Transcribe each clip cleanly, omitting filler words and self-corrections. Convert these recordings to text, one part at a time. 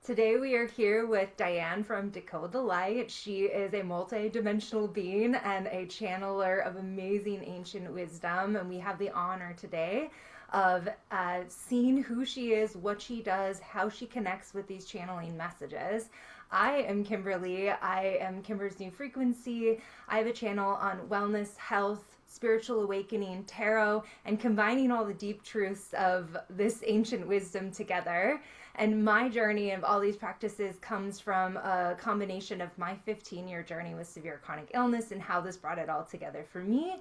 Today we are here with Diane from Dakota Light. She is a multi-dimensional being and a channeler of amazing ancient wisdom, and we have the honor today of seeing who she is, what she does, how she connects with these channeling messages. I am Kimberly. I am Kimber's New Frequency. I have a channel on wellness, health, spiritual awakening, tarot, and combining all the deep truths of this ancient wisdom together. And my journey of all these practices comes from a combination of my 15-year journey with severe chronic illness and how this brought it all together for me.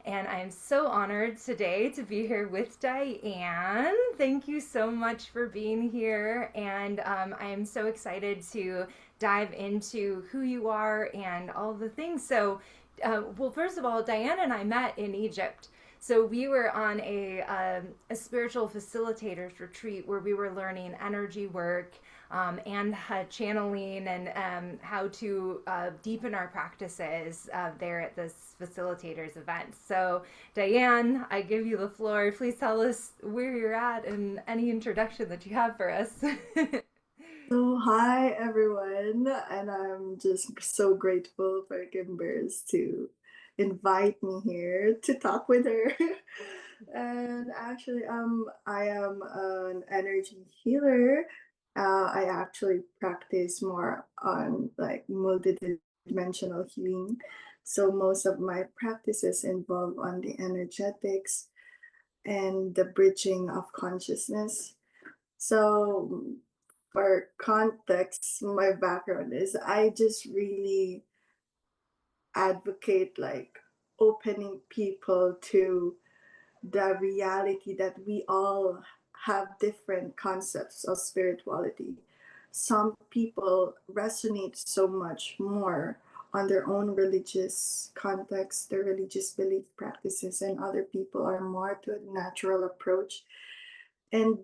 And I am so honored today to be here with Diane. Thank you so much for being here. And I am so excited to dive into who you are and all the things. Well, first of all, Diane and I met in Egypt. So we were on a spiritual facilitators retreat where we were learning energy work and channeling and how to deepen our practices there at this facilitators event. So Diane, I give you the floor. Please tell us where you're at and any introduction that you have for us. So, hi everyone, and I'm just so grateful for Kimbers to invite me here to talk with her. And actually, I am an energy healer. I actually practice more on like multidimensional healing. So most of my practices involve on the energetics and the bridging of consciousness. So for context, my background is I just really advocate like opening people to the reality that we all have different concepts of spirituality. Some people resonate so much more on their own religious context, their religious belief practices, and other people are more to a natural approach. And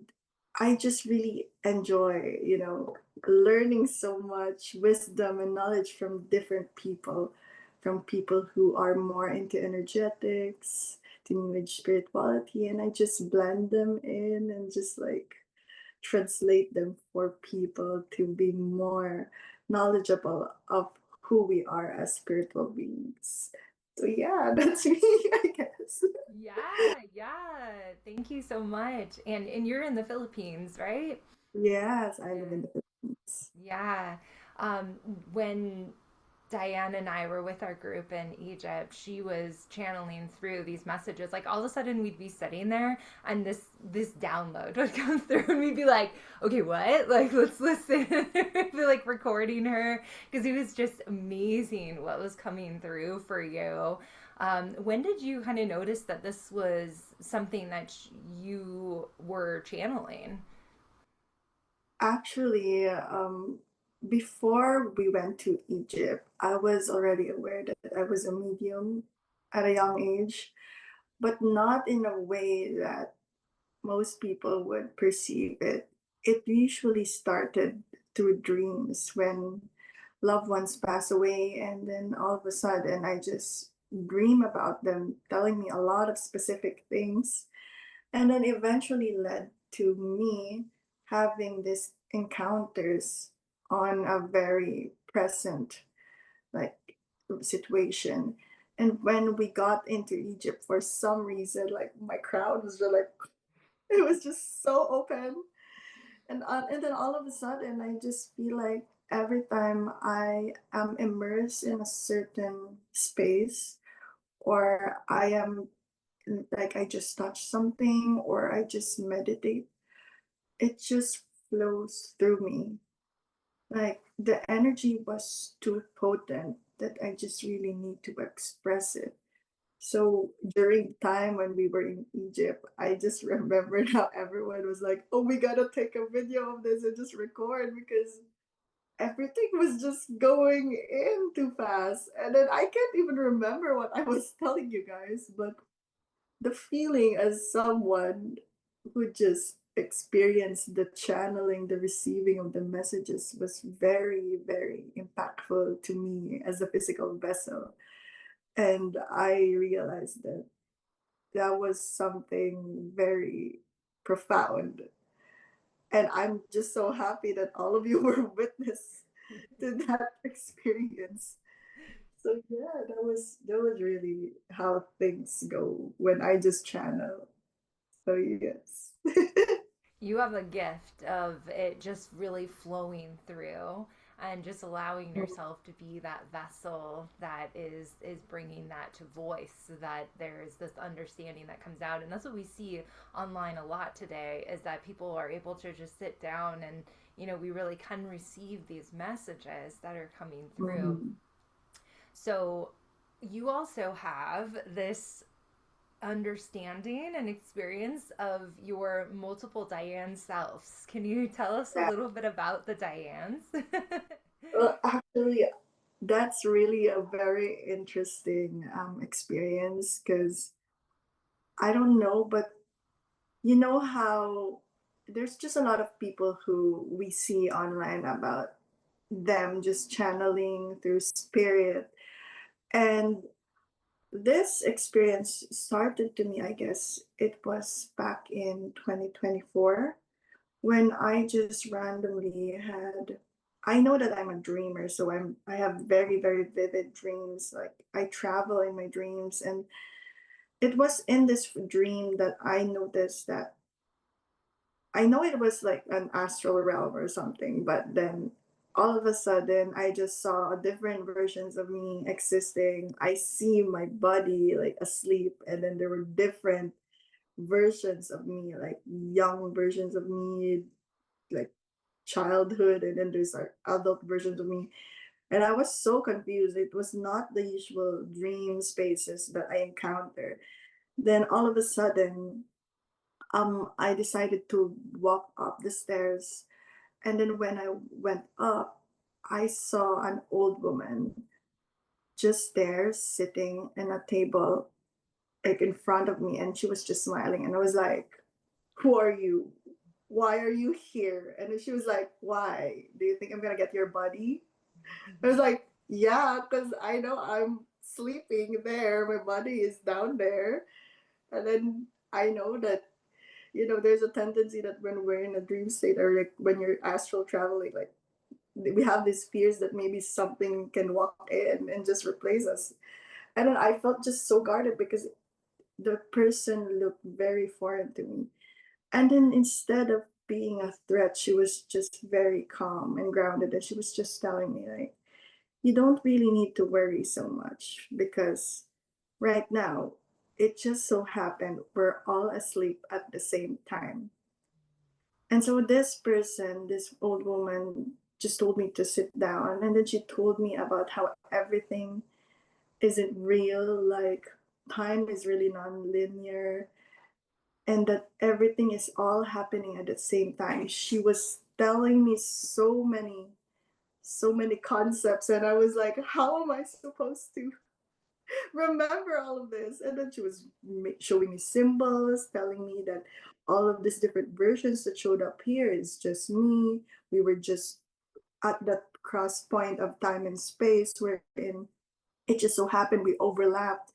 I just really enjoy, learning so much wisdom and knowledge from different people, from people who are more into energetics, to new age spirituality, and I just blend them in and just like translate them for people to be more knowledgeable of who we are as spiritual beings. So yeah, that's me, I guess. Yeah. Thank you so much. And you're in the Philippines, right? Yes, I live Yeah. in the Philippines. Yeah. Um, when Diane and I were with our group in Egypt, she was channeling through these messages. Like all of a sudden we'd be sitting there and this download would come through and we'd be like, okay, what? Like let's listen. We'd be like recording her because it was just amazing what was coming through for you. When did you kind of notice that this was something that you were channeling? Actually, before we went to Egypt, I was already aware that I was a medium at a young age, but not in a way that most people would perceive it. It usually started through dreams when loved ones pass away, and then all of a sudden, I just dream about them telling me a lot of specific things, and then eventually led to me having these encounters on a very present like situation. And when we got into Egypt, for some reason, like my crowd was just like it was just so open, and then all of a sudden, I just feel like every time I am immersed in a certain space, or I am like I just touch something, or I just meditate, it just flows through me. Like the energy was too potent that I just really need to express it. So during the time when we were in Egypt, I just remembered how everyone was like, "Oh, we gotta take a video of this and just record," because everything was just going in too fast. And then I can't even remember what I was telling you guys, but the feeling as someone who just experienced the channeling, the receiving of the messages was very, very impactful to me as a physical vessel. And I realized that that was something very profound. And I'm just so happy that all of you were witness to that experience. So yeah, that was really how things go when I just channel. So yes. You have a gift of it just really flowing through and just allowing yourself to be that vessel that is bringing that to voice, so that there's this understanding that comes out. And that's what we see online a lot today, is that people are able to just sit down and, we really can receive these messages that are coming through. Mhm. So you also have this understanding and experience of your multiple Diane selves. Can you tell us a Yeah. little bit about the Dianes? Well, actually, that's really a very interesting experience because I don't know, but you know how there's just a lot of people who we see online about them just channeling through spirit. And this experience started to me, I guess it was back in 2024 when I just randomly had. I know that I'm a dreamer, so I have very, very vivid dreams. Like I travel in my dreams, and it was in this dream that I noticed that I know it was like an astral realm or something, but then all of a sudden I just saw different versions of me existing. I see my body like asleep, and then there were different versions of me, like young versions of me, like childhood, and then there's like adult versions of me. And I was so confused. It was not the usual dream spaces that I encounter. Then all of a sudden, I decided to walk up the stairs. And then when I went up, I saw an old woman just there sitting in a table, like in front of me, and she was just smiling. And I was like, who are you? Why are you here? And then she was like, why? Do you think I'm gonna get your body? I was like, yeah, because I know I'm sleeping there. My body is down there. And then I know that, there's a tendency that when we're in a dream state or like when you're astral traveling, like we have these fears that maybe something can walk in and just replace us. And then I felt just so guarded because the person looked very foreign to me. And then instead of being a threat, she was just very calm and grounded. And she was just telling me, like, you don't really need to worry so much because right now, it just so happened we're all asleep at the same time. And so this person, this old woman, just told me to sit down. And then she told me about how everything isn't real, like time is really non-linear, and that everything is all happening at the same time. She was telling me so many concepts, and I was like, how am I supposed to remember all of this? And then she was showing me symbols, telling me that all of these different versions that showed up here is just me. We were just at that cross point of time and space wherein it just so happened we overlapped.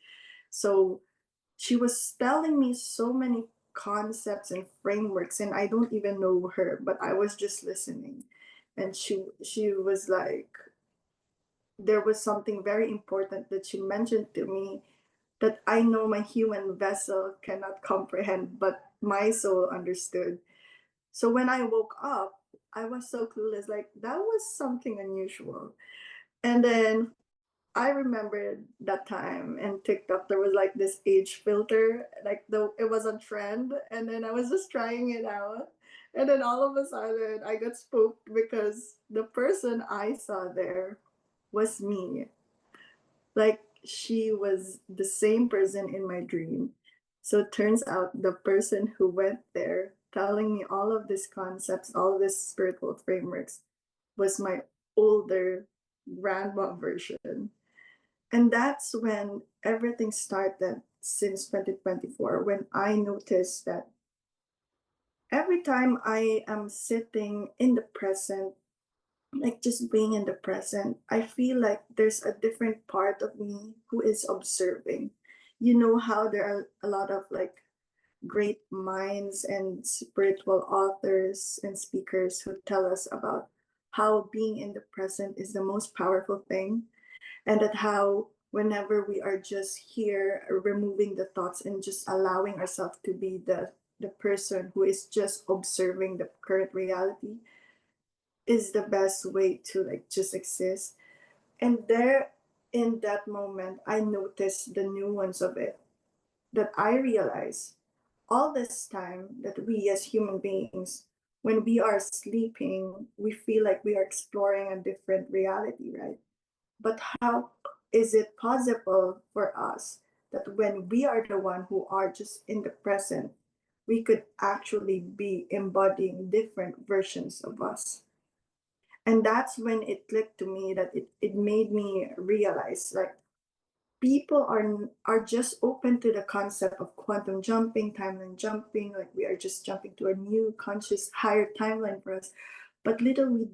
So she was telling me so many concepts and frameworks, and I don't even know her, but I was just listening. And she was like, there was something very important that she mentioned to me that I know my human vessel cannot comprehend, but my soul understood. So when I woke up, I was so clueless, like that was something unusual. And then I remember that time in TikTok there was like this age filter, like it was on trend, and then I was just trying it out. And then all of a sudden I got spooked because the person I saw there was me. Like she was the same person in my dream. So it turns out the person who went there telling me all of these concepts, all of these spiritual frameworks was my older grandma version. And that's when everything started since 2024, when I noticed that every time I am sitting in the present, like just being in the present, I feel like there's a different part of me who is observing. You know how there are a lot of like great minds and spiritual authors and speakers who tell us about how being in the present is the most powerful thing, and that how whenever we are just here removing the thoughts and just allowing ourselves to be the person who is just observing the current reality is the best way to like just exist. And there, in that moment, I noticed the nuance of it, that I realized all this time that we as human beings, when we are sleeping, we feel like we are exploring a different reality, right? But how is it possible for us that when we are the one who are just in the present, we could actually be embodying different versions of us? And that's when it clicked to me that it made me realize like people are just open to the concept of quantum jumping, timeline jumping, like we are just jumping to a new conscious higher timeline for us. But little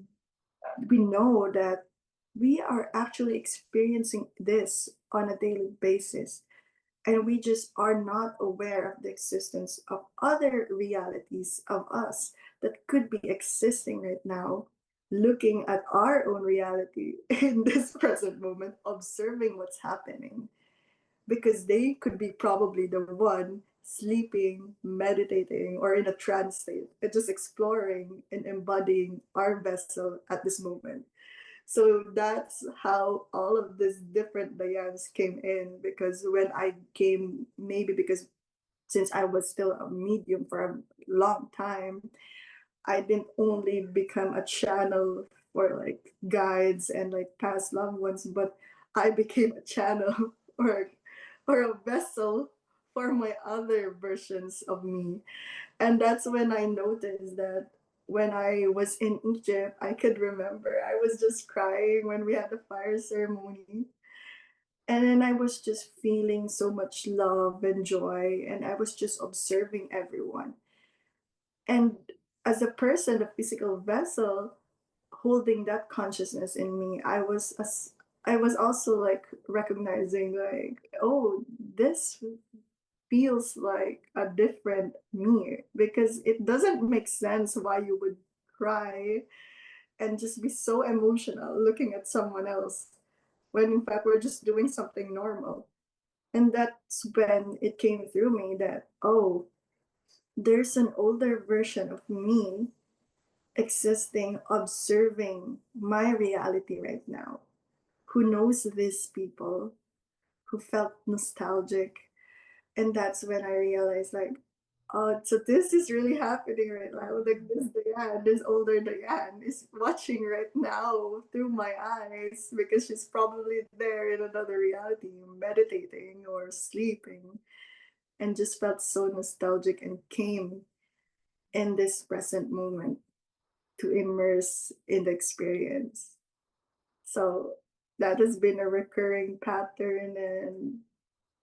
we know that we are actually experiencing this on a daily basis, and we just are not aware of the existence of other realities of us that could be existing right now, looking at our own reality in this present moment, observing what's happening, because they could be probably the one sleeping, meditating, or in a trance state, and just exploring and embodying our vessel at this moment. So that's how all of these different Dianes came in. Because when I came, maybe because since I was still a medium for a long time, I didn't only become a channel for like guides and like past loved ones, but I became a channel or a vessel for my other versions of me. And that's when I noticed that when I was in Egypt, I could remember I was just crying when we had the fire ceremony. And then I was just feeling so much love and joy, and I was just observing everyone. And as a person, the physical vessel holding that consciousness in me, I was also like recognizing like, oh, this feels like a different me, because it doesn't make sense why you would cry and just be so emotional looking at someone else when in fact we're just doing something normal. And that's when it came through me that, oh, there's an older version of me existing, observing my reality right now, who knows these people, who felt nostalgic. And that's when I realized, like, oh, so this is really happening right now. Like this Diane, this older Diane is watching right now through my eyes, because she's probably there in another reality, meditating or sleeping, and just felt so nostalgic and came in this present moment to immerse in the experience. So that has been a recurring pattern, and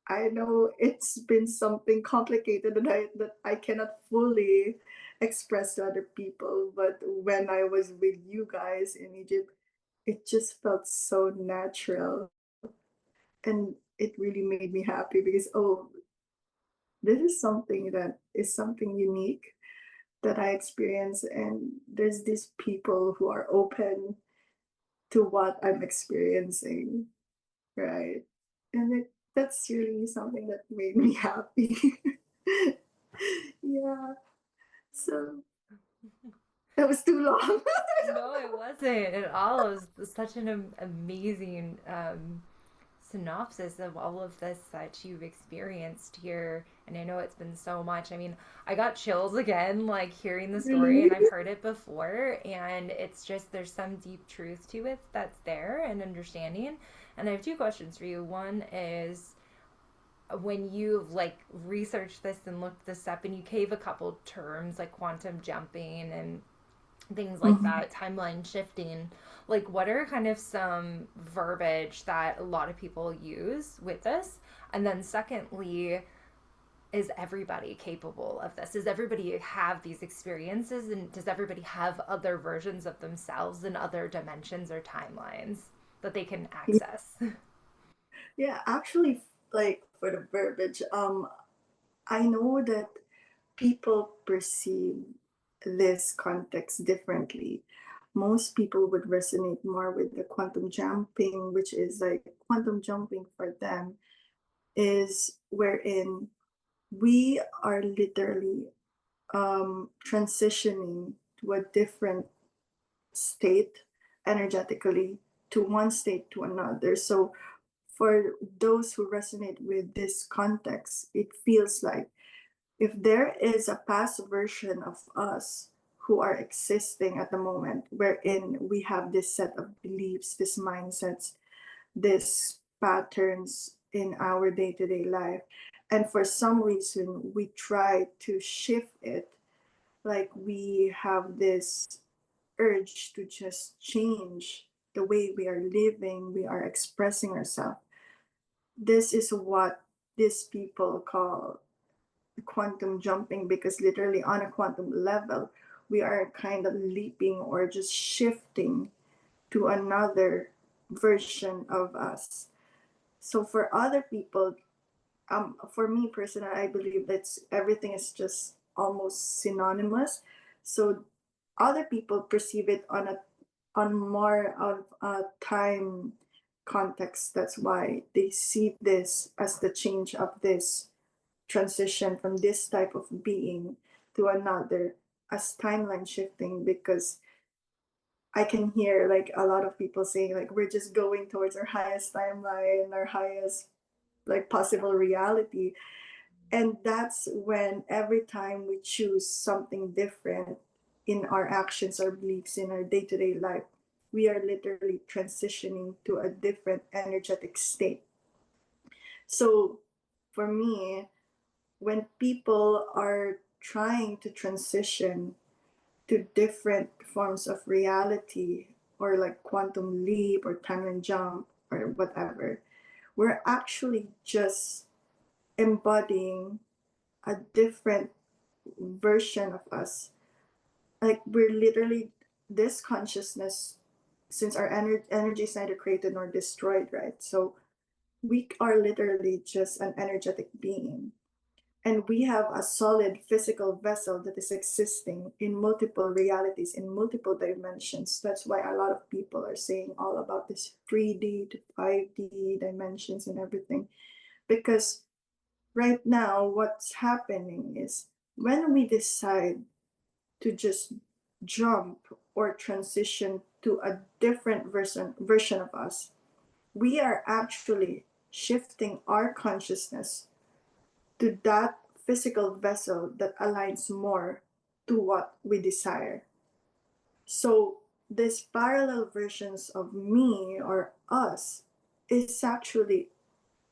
I know it's been something complicated that I cannot fully express to other people, but when I was with you guys in Egypt, it just felt so natural, and it really made me happy because, oh, this is something that is something unique that I experience, and there's these people who are open to what I'm experiencing, right? And that's really something that made me happy. Yeah. So that was too long. No, it wasn't at all. It was such an amazing synopsis of all of this that you've experienced here. And I know it's been so much. I mean, I got chills again, like hearing the story, Really? and I've heard it before. And it's just, there's some deep truth to it that's there and understanding. And I have two questions for you. One is, when you've like researched this and looked this up, and you gave a couple terms like quantum jumping and things like Mhm. that, timeline shifting, like what are kind of some verbiage that a lot of people use with this? And then secondly, is everybody capable of this? Does everybody have these experiences, and does everybody have other versions of themselves in other dimensions or timelines that they can Yeah, access? yeah, actually, like for the verbiage, I know that people perceive this context differently. Most people would resonate more with the quantum jumping, which is like quantum jumping for them is wherein we are literally transitioning to a different state energetically, to one state to another. So for those who resonate with this context, it feels like if there is a past version of us who are existing at the moment, wherein we have this set of beliefs, these mindsets, these patterns in our day-to-day life, and for some reason we try to shift it, like we have this urge to just change the way we are living, we are expressing ourselves. This is what these people call quantum jumping, because literally on a quantum level, we are kind of leaping or just shifting to another version of us. So for other people, for me personally, I believe that everything is just almost synonymous. So other people perceive it on more of a time context. That's why they see this as the change of this transition from this type of being to another as timeline shifting, because I can hear like a lot of people saying like we're just going towards our highest timeline, our highest like possible reality. And that's when every time we choose something different in our actions, our beliefs, in our day-to-day life, we are literally transitioning to a different energetic state. So for me, when people are trying to transition to different forms of reality, or like quantum leap or timeline jump or whatever, we're actually just embodying a different version of us. Like we're literally this consciousness, since our energy is neither created nor destroyed, right? So we are literally just an energetic being. And we have a solid physical vessel that is existing in multiple realities, in multiple dimensions. That's why a lot of people are saying all about this 3D to 5D dimensions and everything. Because right now, what's happening is when we decide to just jump or transition to a different version of us, we are actually shifting our consciousness to that physical vessel that aligns more to what we desire. So, these parallel versions of me or us is actually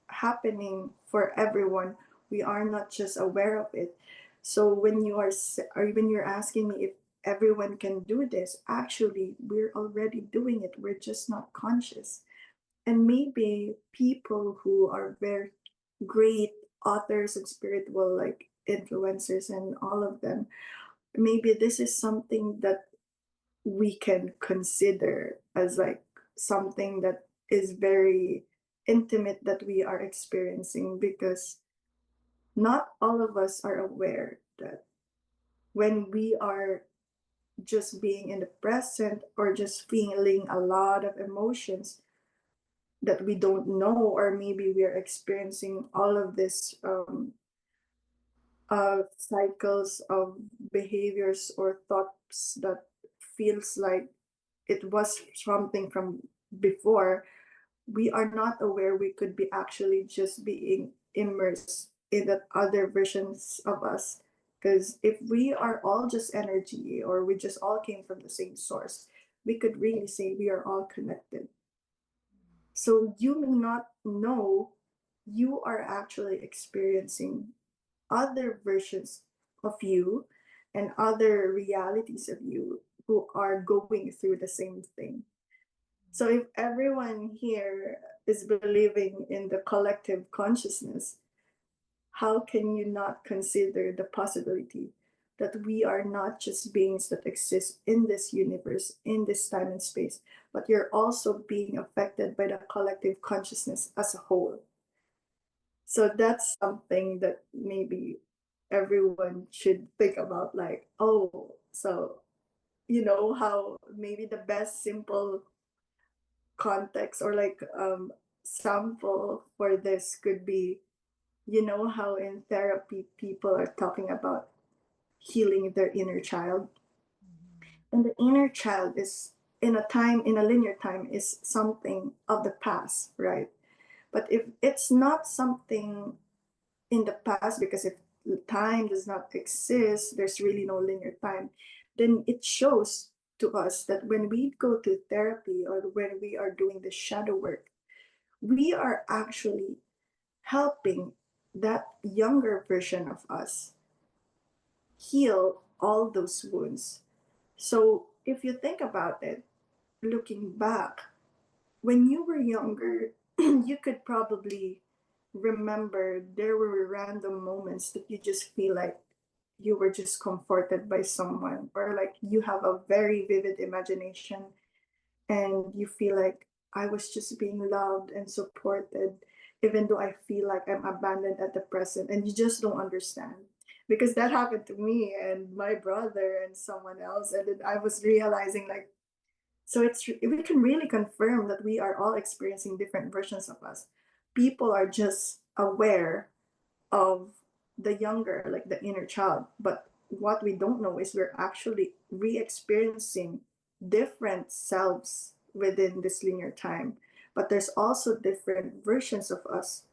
happening for everyone. We are not just aware of it. So when you are or when you're asking me if everyone can do this, actually we're already doing it. We're just not conscious. And maybe people who are very great authors and spiritual like influencers and all of them, maybe this is something that we can consider as like something that is very intimate that we are experiencing, because not all of us are aware that when we are just being in the present or just feeling a lot of emotions that we don't know, or maybe we are experiencing all of this cycles of behaviors or thoughts that feels like it was something from before, we are not aware we could be actually just being immersed in that other versions of us. Because if we are all just energy, or we just all came from the same source, we could really say we are all connected. So you may not know you are actually experiencing other versions of you and other realities of you who are going through the same thing. So if everyone here is believing in the collective consciousness, how can you not consider the possibility that we are not just beings that exist in this universe, in this time and space, but you're also being affected by the collective consciousness as a whole? So that's something that maybe everyone should think about, like, oh, so how maybe the best simple context or like sample for this could be, how in therapy people are talking about healing their inner child. And the inner child is in a linear time is something of the past, right? But if it's not something in the past, because if time does not exist, there's really no linear time, then it shows to us that when we go to therapy or when we are doing the shadow work, we are actually helping that younger version of us heal all those wounds. So if you think about it, looking back, when you were younger, you could probably remember there were random moments that you just feel like you were just comforted by someone, or like you have a very vivid imagination and you feel like I was just being loved and supported, even though I feel like I'm abandoned at the present, and you just don't understand. Because that happened to me and my brother and someone else. And then I was realizing, like, so we can really confirm that we are all experiencing different versions of us. People are just aware of the younger, like the inner child. But what we don't know is we're actually re experiencing different selves within this linear time. But there's also different versions of us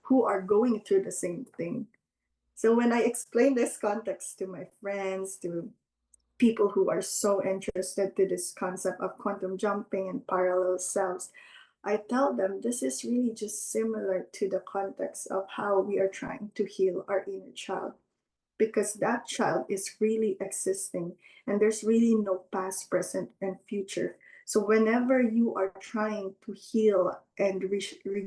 who are going through the same thing. So when I explain this context to my friends, to people who are so interested to this concept of quantum jumping and parallel selves, I tell them this is really just similar to the context of how we are trying to heal our inner child, because that child is really existing and there's really no past, present, and future. So whenever you are trying to heal and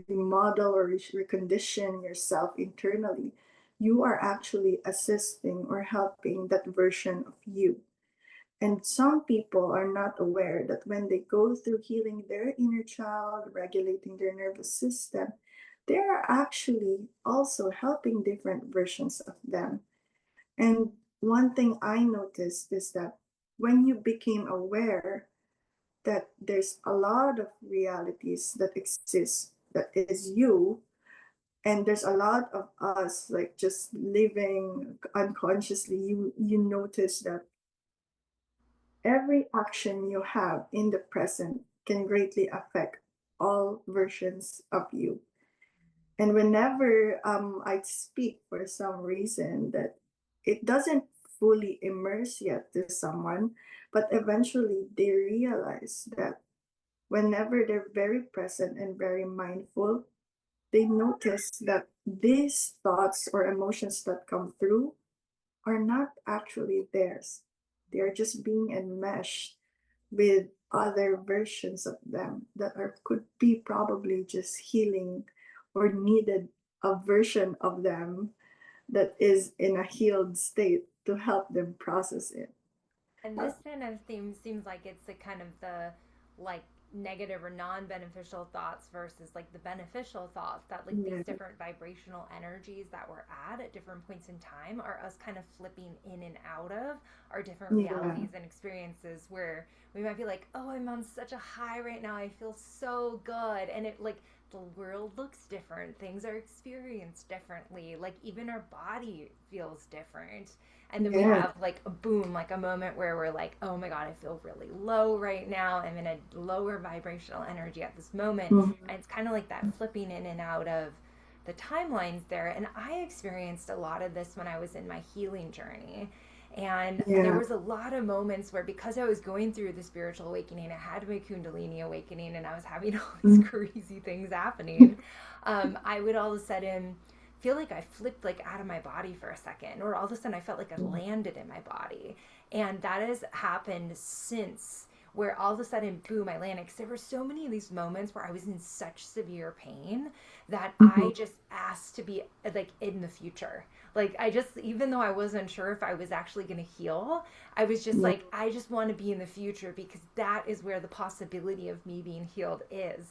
remodel or recondition yourself internally, you are actually assisting or helping that version of you. And some people are not aware that when they go through healing their inner child, regulating their nervous system, they are actually also helping different versions of them. And one thing I noticed is that when you became aware that there's a lot of realities that exist that is you, and there's a lot of us like just living unconsciously, you notice that every action you have in the present can greatly affect all versions of you. And whenever I speak for some reason that it doesn't fully immerse yet to someone, but eventually they realize that whenever they're very present and very mindful, they notice that these thoughts or emotions that come through are not actually theirs. They are just being enmeshed with other versions of them that are could be probably just healing or needed a version of them that is in a healed state to help them process it. And this kind of theme seems like it's the kind of the like negative or non-beneficial thoughts versus like the beneficial thoughts, that like these Yeah, different vibrational energies that we're at different points in time are us kind of flipping in and out of our different yeah, realities and experiences, where we might be like, oh, I'm on such a high right now, I feel so good, and it like the world looks different, things are experienced differently, like even our body feels different. And then we yeah. have like a boom, like a moment where we're like, oh my God, I feel really low right now, I'm in a lower vibrational energy at this moment. Mhm. And it's kind of like that flipping in and out of the timelines there. And I experienced a lot of this when I was in my healing journey. And there Yeah. was a lot of moments where, because I was going through the spiritual awakening, I had my Kundalini awakening, and I was having all these Mhm. crazy things happening. I would all of a sudden feel like I flipped like out of my body for a second, or all of a sudden I felt like I landed in my body. And that has happened since, where all of a sudden, boom, I landed. Because there were so many of these moments where I was in such severe pain that I Mhm. just asked to be like in the future. Like, I just, even though I wasn't sure if I was actually going to heal, I was just Yeah. like, I just want to be in the future, because that is where the possibility of me being healed is.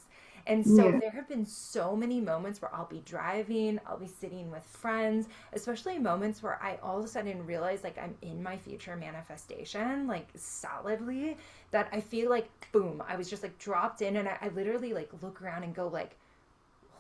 And so Yeah. there have been so many moments where I'll be driving, I'll be sitting with friends, especially moments where I all of a sudden realize like I'm in my future manifestation, like solidly, that I feel like boom, I was just like dropped in, and I literally like look around and go like,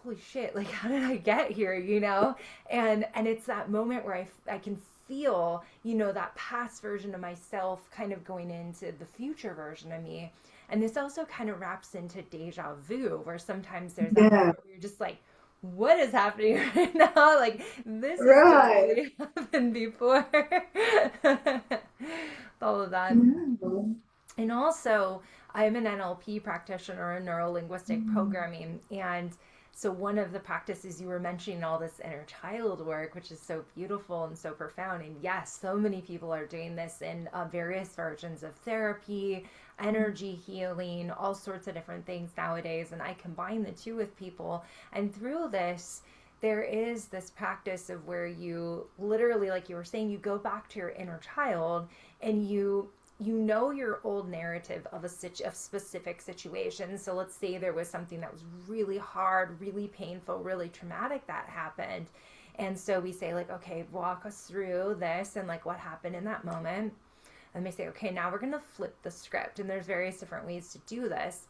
holy shit, like how did I get here, you know? And it's that moment where I can feel, you know, that past version of myself kind of going into the future version of me. And this also kind of wraps into deja vu, where sometimes there's that Yeah. moment where you're just like, what is happening right now? Like, this has Right. totally happened before. All of that. Yeah. And also, I'm an NLP practitioner in neuro linguistic Mm. programming. And so, one of the practices you were mentioning, all this inner child work, which is so beautiful and so profound. And yes, so many people are doing this in various versions of therapy, energy healing, all sorts of different things nowadays. And I combine the two with people. And through this, there is this practice of where you literally, like you were saying, you go back to your inner child, and you know your old narrative of of specific situations. So let's say there was something that was really hard, really painful, really traumatic that happened. And so we say like, okay, walk us through this and like what happened in that moment. And they say, okay, now we're going to flip the script. And there's various different ways to do this.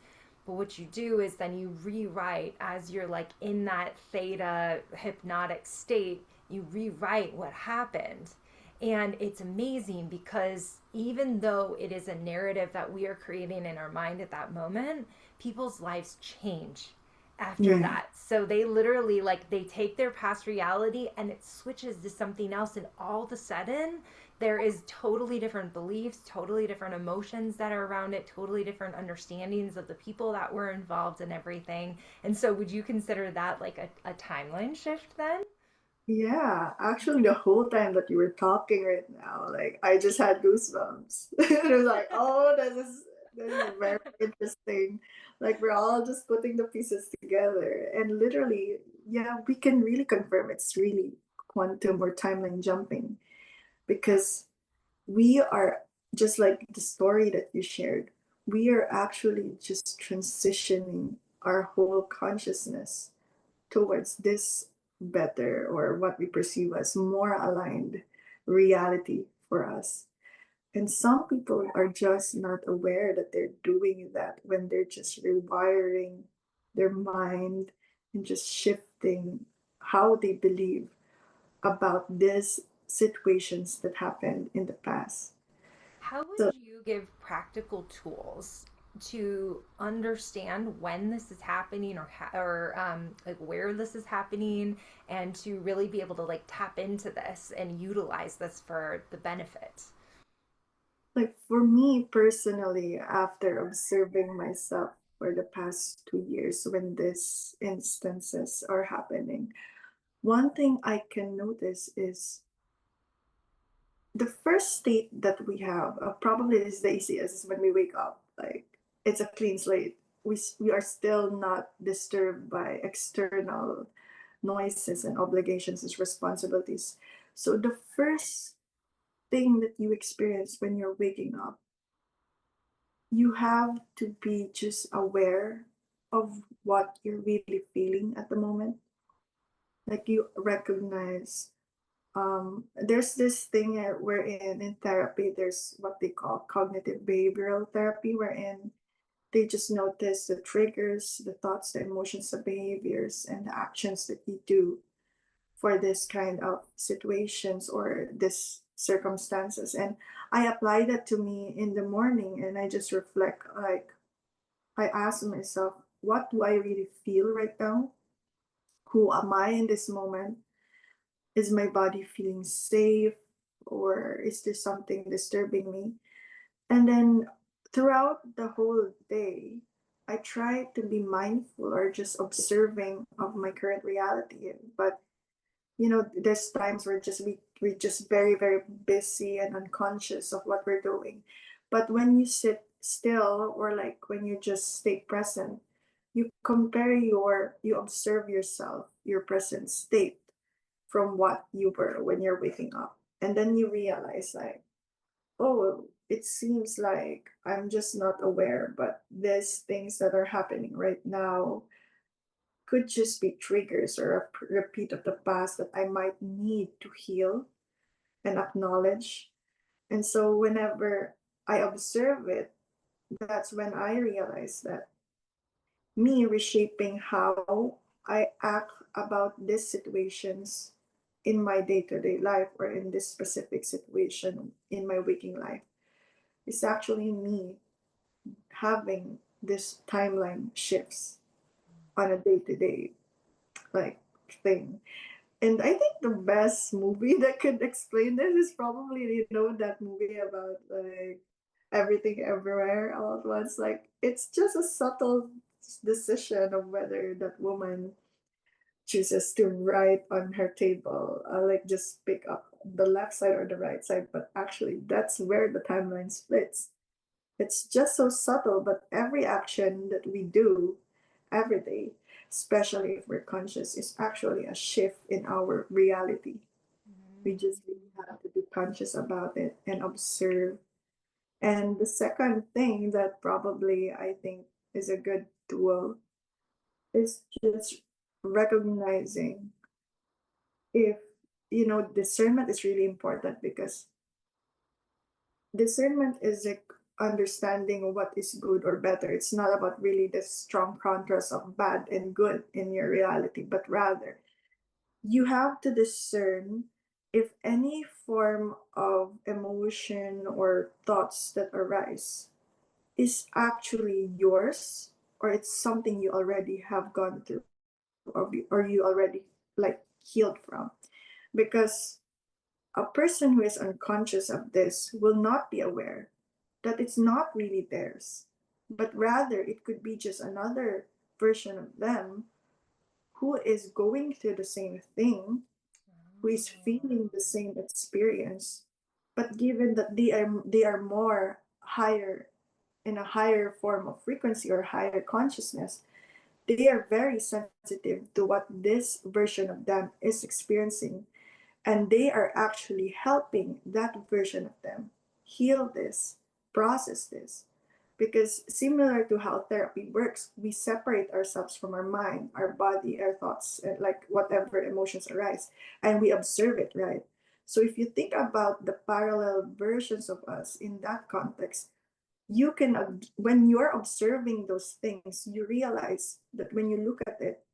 But what you do is then you rewrite as you're like in that theta hypnotic state, you rewrite what happened. And it's amazing because even though it is a narrative that we are creating in our mind at that moment, people's lives change after Yeah. that. So they literally like they take their past reality and it switches to something else, and all of a sudden there is totally different beliefs, totally different emotions that are around it, totally different understandings of the people that were involved and everything. And so would you consider that like a timeline shift then? Yeah, actually, the whole time that you were talking right now, like I just had goosebumps. It was like, oh, this is very interesting. Like we're all just putting the pieces together, and literally, yeah, we can really confirm it's really quantum or timeline jumping because we are just like the story that you shared. We are actually just transitioning our whole consciousness towards this better or what we perceive as more aligned reality for us. And some people are just not aware that they're doing that when they're just rewiring their mind and just shifting how they believe about these situations that happened in the past. How would So, you give practical tools to understand when this is happening, or like where this is happening, and to really be able to like tap into this and utilize this for the benefit? like for me personally, after observing myself for the past 2 years when these instances are happening, one thing I can notice is the first state that we have, probably is the easiest, is when we wake up. Like it's a clean slate. We are still not disturbed by external noises and obligations and responsibilities. So the first thing that you experience when you're waking up, you have to be just aware of what you're really feeling at the moment. Like you recognize, there's this thing wherein in therapy, there's what they call cognitive behavioral therapy, wherein they just notice the triggers, the thoughts, the emotions, the behaviors, and the actions that you do for this kind of situations or this circumstances. And I apply that to me in the morning and I just reflect, like I ask myself, what do I really feel right now? Who am I in this moment? Is my body feeling safe or is there something disturbing me? And then throughout the whole day, I try to be mindful or just observing of my current reality. But there's times where just we just very very busy and unconscious of what we're doing. But when you sit still or like when you just stay present, you observe yourself, your present state from what you were when you're waking up, and then you realize like, oh, it seems like I'm just not aware, but there's things that are happening right now could just be triggers or a repeat of the past that I might need to heal and acknowledge. And so whenever I observe it, that's when I realize that me reshaping how I act about these situations in my day to day life or in this specific situation in my waking life is actually me having this timeline shifts on a day to day like thing. And I think the best movie that could explain this is probably, that movie about like everything everywhere all at once. Like it's just a subtle decision of whether that woman chooses to write on her table, like just pick up the left side or the right side. But actually, that's where the timeline splits. It's just so subtle, but every action that we do every day, especially if we're conscious, is actually a shift in our reality. We just really have to be conscious about it and observe. And the second thing that probably I think is a good tool is just recognizing if, discernment is really important because discernment is like understanding what is good or better. It's not about really the strong contrast of bad and good in your reality, but rather you have to discern if any form of emotion or thoughts that arise is actually yours or it's something you already have gone through or you already like healed from. Because a person who is unconscious of this will not be aware that it's not really theirs, but rather it could be just another version of them who is going through the same thing, who is feeling the same experience, but given that they are more higher in a higher form of frequency or higher consciousness, they are very sensitive to what this version of them is experiencing, and they are actually helping that version of them heal this, process this. Because similar to how therapy works, we separate ourselves from our mind, our body, our thoughts, and like whatever emotions arise, and we observe it, right? So if you think about the parallel versions of us in that context, you can, when you're observing those things, you realize that when you look at it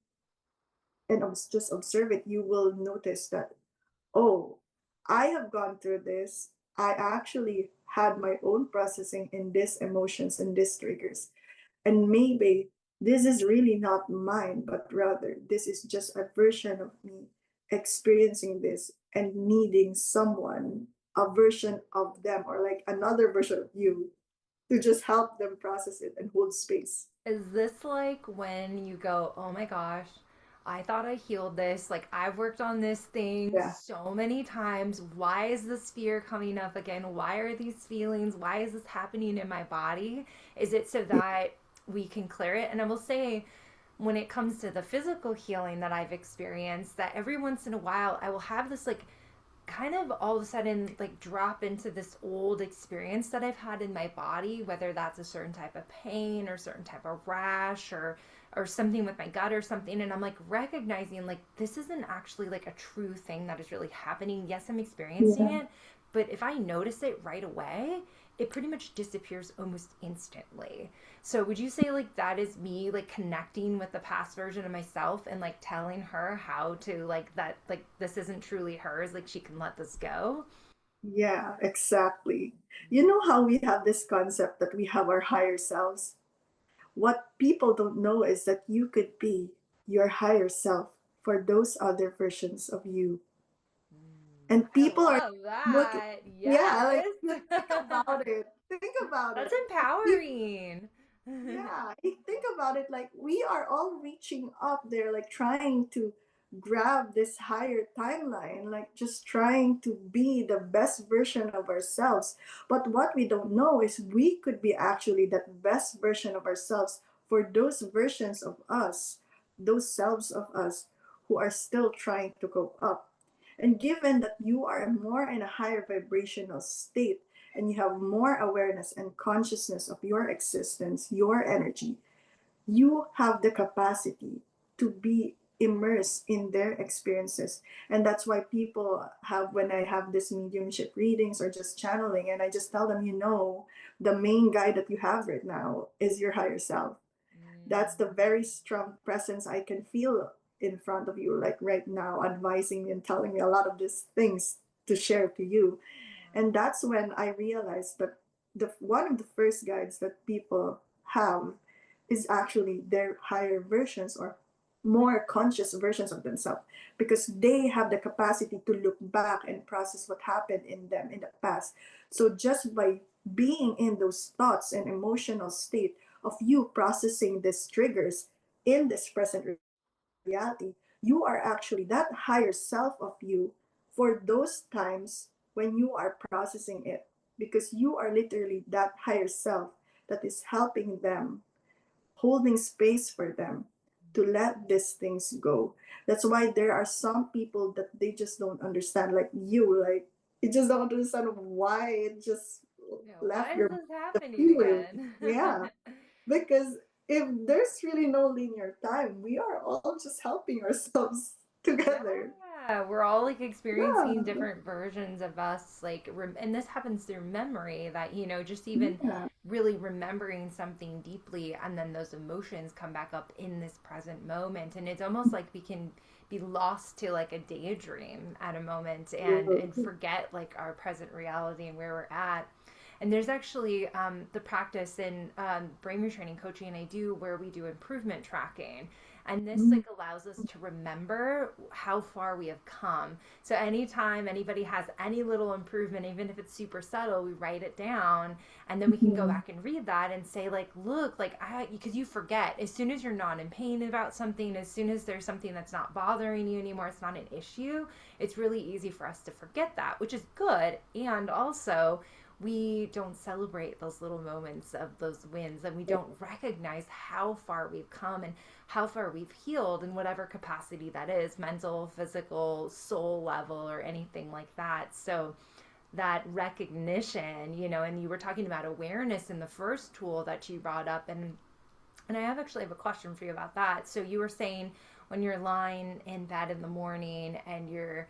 and just observe it, you will notice that, oh, I have gone through this. I actually had my own processing in these emotions and these triggers. And maybe this is really not mine, but rather this is just a version of me experiencing this and needing someone, a version of them, or like another version of you to just help them process it and hold space. Is this like when you go, oh my gosh, I thought I healed this. Like, I've worked on this thing Yeah. so many times. Why is this fear coming up again? Why are these feelings? Why is this happening in my body? Is it so that we can clear it? And I will say, when it comes to the physical healing that I've experienced, that every once in a while I will have this like kind of all of a sudden like drop into this old experience that I've had in my body, whether that's a certain type of pain or certain type of rash or something with my gut or something, and I'm like recognizing like this isn't actually like a true thing that is really happening. Yes, I'm experiencing Yeah. it, but if I notice it right away, it pretty much disappears almost instantly. So would you say like that is me like connecting with the past version of myself and like telling her how to like that like this isn't truly hers, like she can let this go? Yeah, exactly. You know how we have this concept that we have our higher selves? What people don't know is that you could be your higher self for those other versions of you. And I people are love look, that. yeah, like Yes. think about it. Think about That's it. People, empowering. yeah, think about it. Like we are all reaching up there, like trying to grab this higher timeline, like just trying to be the best version of ourselves. But what we don't know is we could be actually that best version of ourselves for those versions of us, those selves of us who are still trying to cope up. And given that you are more in a higher vibrational state, and you have more awareness and consciousness of your existence, your energy, you have the capacity to be immersed in their experiences. And that's why people have, when I have this mediumship readings or just channeling, and I just tell them, the main guide that you have right now is your higher self. That's the very strong presence I can feel in front of you, like right now, advising me and telling me a lot of these things to share to you. And that's when I realized that the one of the first guides that people have is actually their higher versions or more conscious versions of themselves, because they have the capacity to look back and process what happened in them in the past. So just by being in those thoughts and emotional state of you processing these triggers in this present reality, you are actually that higher self of you for those times when you are processing it, because you are literally that higher self that is helping them, holding space for them to let these things go. That's why there are some people that they just don't understand, like you, like you just don't understand why it just Yeah, left why is your this the happening feeling. again? Yeah, because if there's really no linear time, we are all just helping ourselves together. Yeah, we're all like experiencing Yeah, different versions of us, like, and this happens through memory that, just even yeah, really remembering something deeply, and then those emotions come back up in this present moment. And it's almost like we can be lost to like a daydream at a moment and forget like our present reality and where we're at. And there's actually the practice in brain retraining coaching I do where we do improvement tracking. And this like allows us to remember how far we have come. So anytime anybody has any little improvement, even if it's super subtle, we write it down, and then we can go back and read that and say like, look, like because you forget as soon as you're not in pain about something, as soon as there's something that's not bothering you anymore, it's not an issue. It's really easy for us to forget that, which is good. And also, we don't celebrate those little moments of those wins, and we don't recognize how far we've come and how far we've healed in whatever capacity that is, mental, physical, soul level, or anything like that. So that recognition, and you were talking about awareness in the first tool that you brought up, and I actually have a question for you about that. So you were saying when you're lying in bed in the morning and you're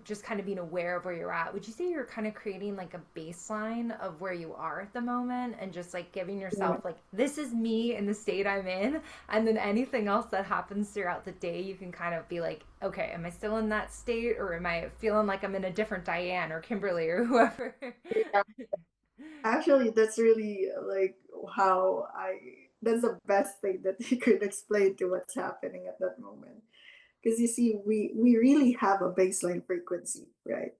just kind of being aware of where you're at, would you say you're kind of creating like a baseline of where you are at the moment and just like giving yeah. yourself like, this is me in the state I'm in? And then anything else that happens throughout the day, you can kind of be like, okay, am I still in that state, or am I feeling like I'm in a different Diane or Kimberly or whoever? Yeah. Actually, that's really like how that's the best thing that you could explain to what's happening at that moment. Because you see, we really have a baseline frequency, right?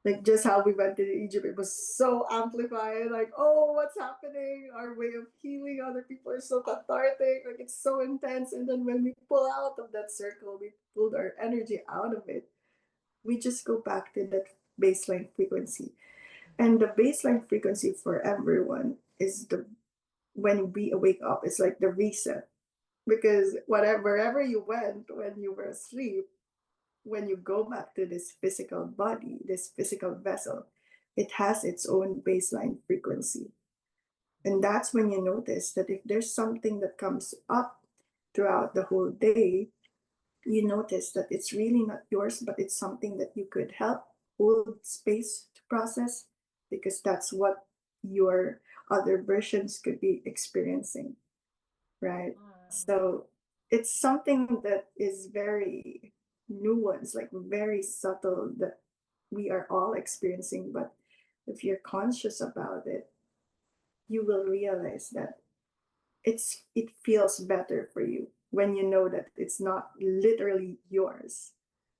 Like just how we went to Egypt, it was so amplified. Like, oh, what's happening? Our way of healing other people are so cathartic. Like it's so intense. And then when we pull out of that circle, we pulled our energy out of it. We just go back to that baseline frequency. And the baseline frequency for everyone is the when we wake up, it's like the reset. Because whatever wherever you went when you were asleep, when you go back to this physical body, this physical vessel, it has its own baseline frequency. And that's when you notice that if there's something that comes up throughout the whole day, you notice that it's really not yours, but it's something that you could help hold space to process, because that's what your other versions could be experiencing, right? So it's something that is very nuanced, like very subtle, that we are all experiencing. But if you're conscious about it, you will realize that it feels better for you when you know that it's not literally yours.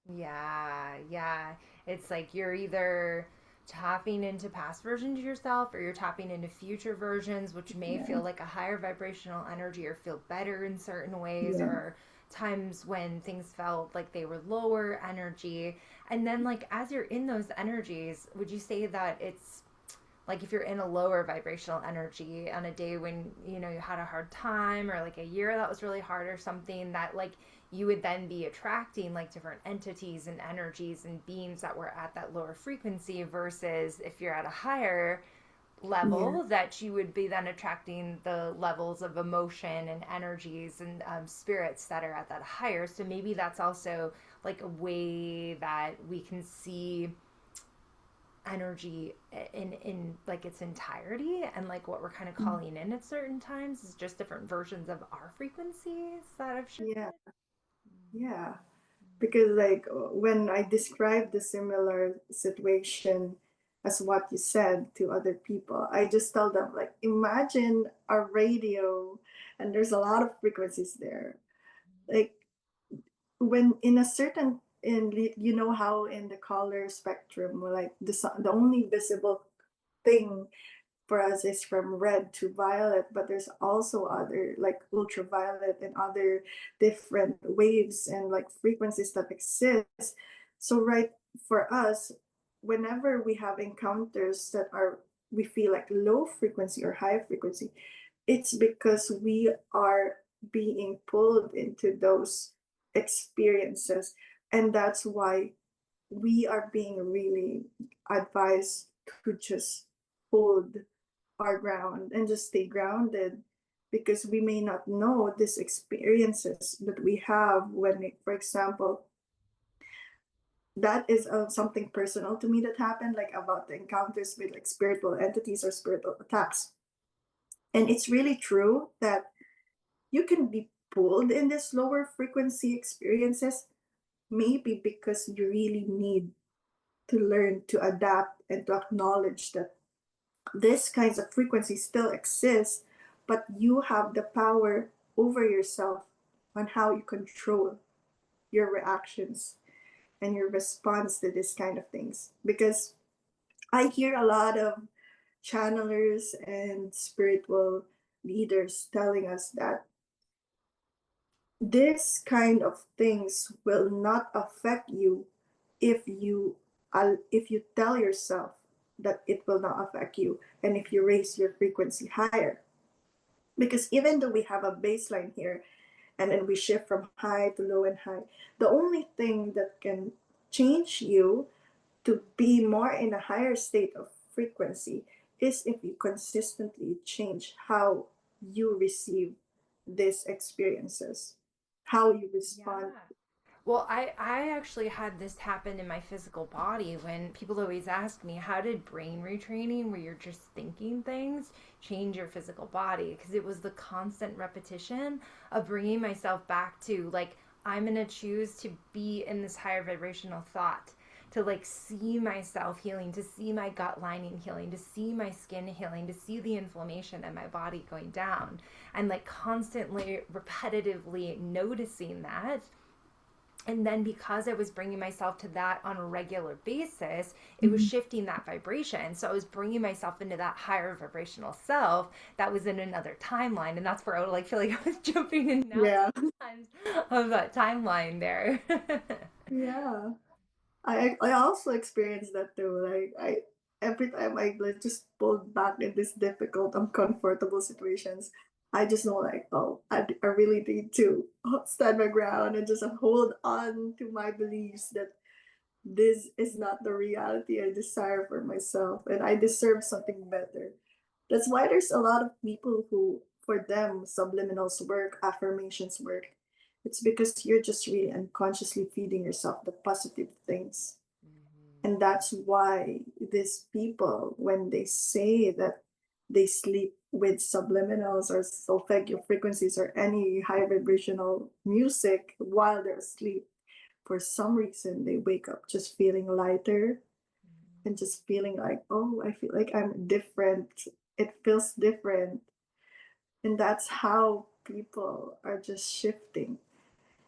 Yeah, yeah. It's like you're either tapping into past versions of yourself, or you're tapping into future versions, which may Yeah, feel like a higher vibrational energy or feel better in certain ways, yeah, or times when things felt like they were lower energy. And then, like, as you're in those energies, would you say that it's like if you're in a lower vibrational energy on a day when you had a hard time, or like a year that was really hard or something, that like you would then be attracting like different entities and energies and beings that were at that lower frequency, versus if you're at a higher Yeah. level, that you would be then attracting the levels of emotion and energies and spirits that are at that higher. So maybe that's also like a way that we can see energy in like its entirety, and like what we're kind of Mm. calling in at certain times is just different versions of our frequencies that have Yeah. shifted. Yeah. Because like when I describe the similar situation as what you said to other people, I just tell them like imagine a radio and there's a lot of frequencies there. Like when in a certain you know how in the color spectrum like the only visible thing for us is from red to violet, but there's also other like ultraviolet and other different waves and like frequencies that exist. So right, for us, whenever we have encounters that are, we feel like low frequency or high frequency, it's because we are being pulled into those experiences, and that's why we are being really advised to just hold our ground and just stay grounded, because we may not know these experiences that we have when for example, that is something personal to me that happened, like about the encounters with like spiritual entities or spiritual attacks. And it's really true that you can be pulled in this lower frequency experiences, maybe because you really need to learn to adapt and to acknowledge that this kinds of frequencies still exist, but you have the power over yourself on how you control your reactions and your response to this kind of things. Because I hear a lot of channelers and spiritual leaders telling us that this kind of things will not affect you if you tell yourself that it will not affect you, and if you raise your frequency higher. Because even though we have a baseline here and then we shift from high to low and high, the only thing that can change you to be more in a higher state of frequency is if you consistently change how you receive these experiences, how you respond. Yeah. Well, I actually had this happen in my physical body when people always ask me, how did brain retraining, where you're just thinking things, change your physical body? Because it was the constant repetition of bringing myself back to, like, I'm going to choose to be in this higher vibrational thought, to like see myself healing, to see my gut lining healing, to see my skin healing, to see the inflammation in my body going down, and like constantly, repetitively noticing that. And then because I was bringing myself to that on a regular basis, it was Mhm. shifting that vibration. So I was bringing myself into that higher vibrational self that was in another timeline. And that's where I would like feel like I was jumping in and out Yeah. sometimes of that timeline there. Yeah. I also experienced that too. Like I every time I like just pulled back in these difficult, uncomfortable situations, I just know like, oh, I really need to stand my ground and just hold on to my beliefs that this is not the reality I desire for myself and I deserve something better. That's why there's a lot of people who, for them, subliminals work, affirmations work. It's because you're just really unconsciously feeding yourself the positive things. And that's why these people, when they say that they sleep with subliminals or solfeggio frequencies or any high vibrational music while they're asleep, for some reason they wake up just feeling lighter and just feeling like, oh, I feel like I'm different. It feels different. And that's how people are just shifting.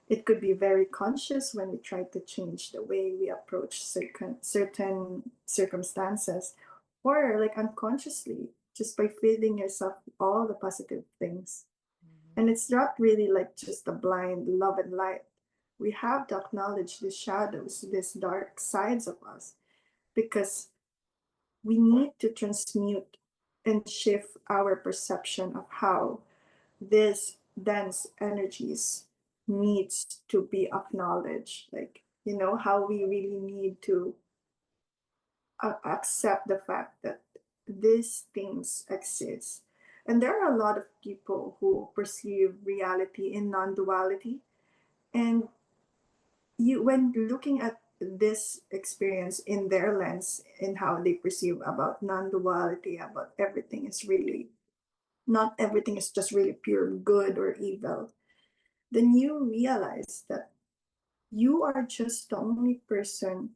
It could be very conscious when we try to change the way we approach certain circumstances, or like unconsciously, just by feeding yourself all the positive things. And it's not really like just a blind love and light. We have to acknowledge the shadows, these dark sides of us, because we need to transmute and shift our perception of how this dense energies needs to be acknowledged, like how we really need to accept the fact that these things exist. And there are a lot of people who perceive reality in non-duality. And you, when looking at this experience in their lens and how they perceive about non-duality, about everything is really not everything is just really pure good or evil, then you realize that you are just the only person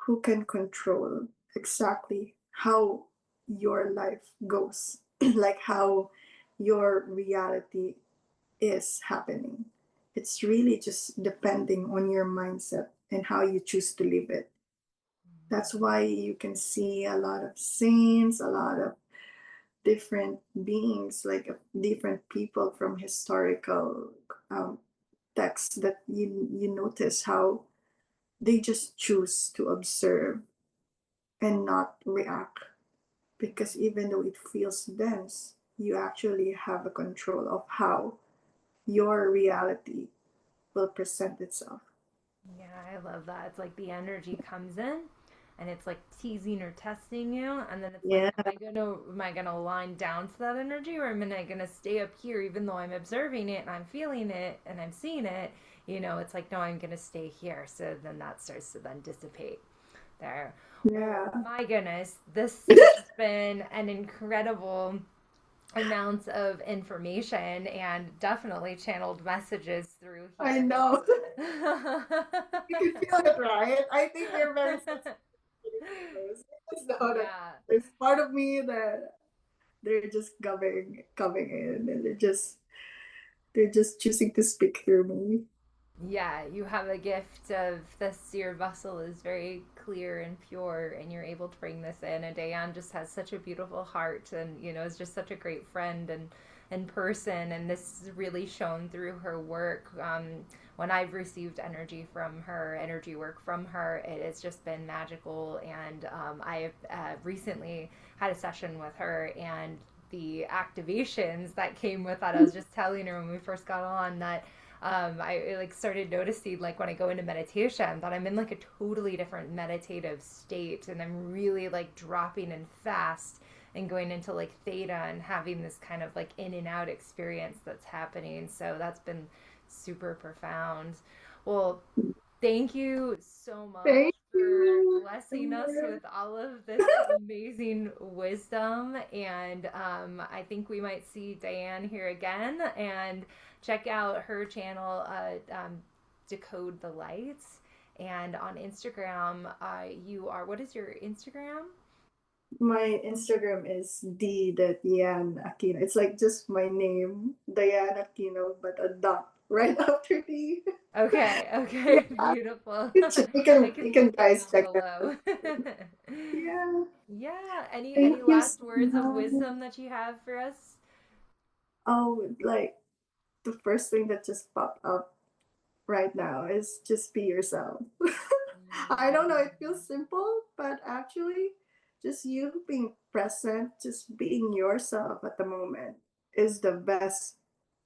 who can control exactly how your life goes, like how your reality is happening. It's really just depending on your mindset and how you choose to live it. That's why you can see a lot of saints, a lot of different beings, like different people from historical um, texts that you notice how they just choose to observe and not react, because even though it feels dense, you actually have a control of how your reality will present itself. Yeah, I love that. It's like the energy comes in and it's like teasing or testing you, and then it's like, Yeah, am I gonna align down to that energy, or am I gonna stay up here even though I'm observing it and I'm feeling it and I'm seeing it? It's like, no, I'm gonna stay here. So then that starts to then dissipate there. Well, yeah. my goodness, this has been an incredible amounts of information and definitely channeled messages through I here. know. You can feel it, right? I think you're very sensitive to this. I just know that Yeah. there's part of me that they're just coming in, and they're just choosing to speak through me. Yeah, you have a gift of this. Your vessel is very clear and pure, and you're able to bring this in. And Diane just has such a beautiful heart, and is just such a great friend and person. And this is really shown through her work. When I've received energy work from her, it has just been magical. And I've recently had a session with her, and the activations that came with that. I was just telling her when we first got on that I like started noticing like when I go into meditation that I'm in like a totally different meditative state, and I'm really like dropping in fast and going into like theta and having this kind of like in and out experience that's happening. So that's been super profound. Well, thank you so much Thank for you. blessing us with all of this amazing wisdom. And I think we might see Diane here again, and check out her channel, Decode the Lights. And on Instagram, what is your Instagram? My Instagram is d.diane aquino. It's like just my name, Diane Aquino, but a dot right after D. Okay, okay, Yeah, beautiful. you I can can you link can it guys down check that out. below. Yeah, Yeah, any thank you last so words of much. wisdom that you have for us? Oh, like the first thing that just popped up right now is just be yourself. I don't know, it feels simple, but actually, just you being present, just being yourself at the moment is the best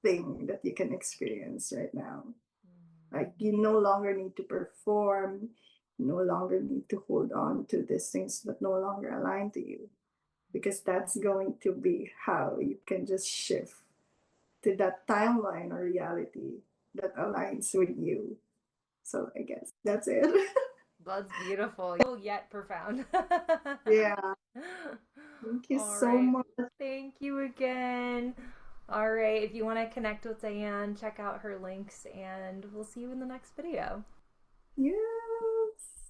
thing that you can experience right now. Like, you no longer need to perform, you no longer need to hold on to these things that no longer align to you, because that's going to be how you can just shift to that timeline or reality that aligns with you. So I guess that's it. That's beautiful, yet profound. Yeah. Thank you All so right. much. Thank you again. All right. If you want to connect with Diane, check out her links, and we'll see you in the next video. Yeah.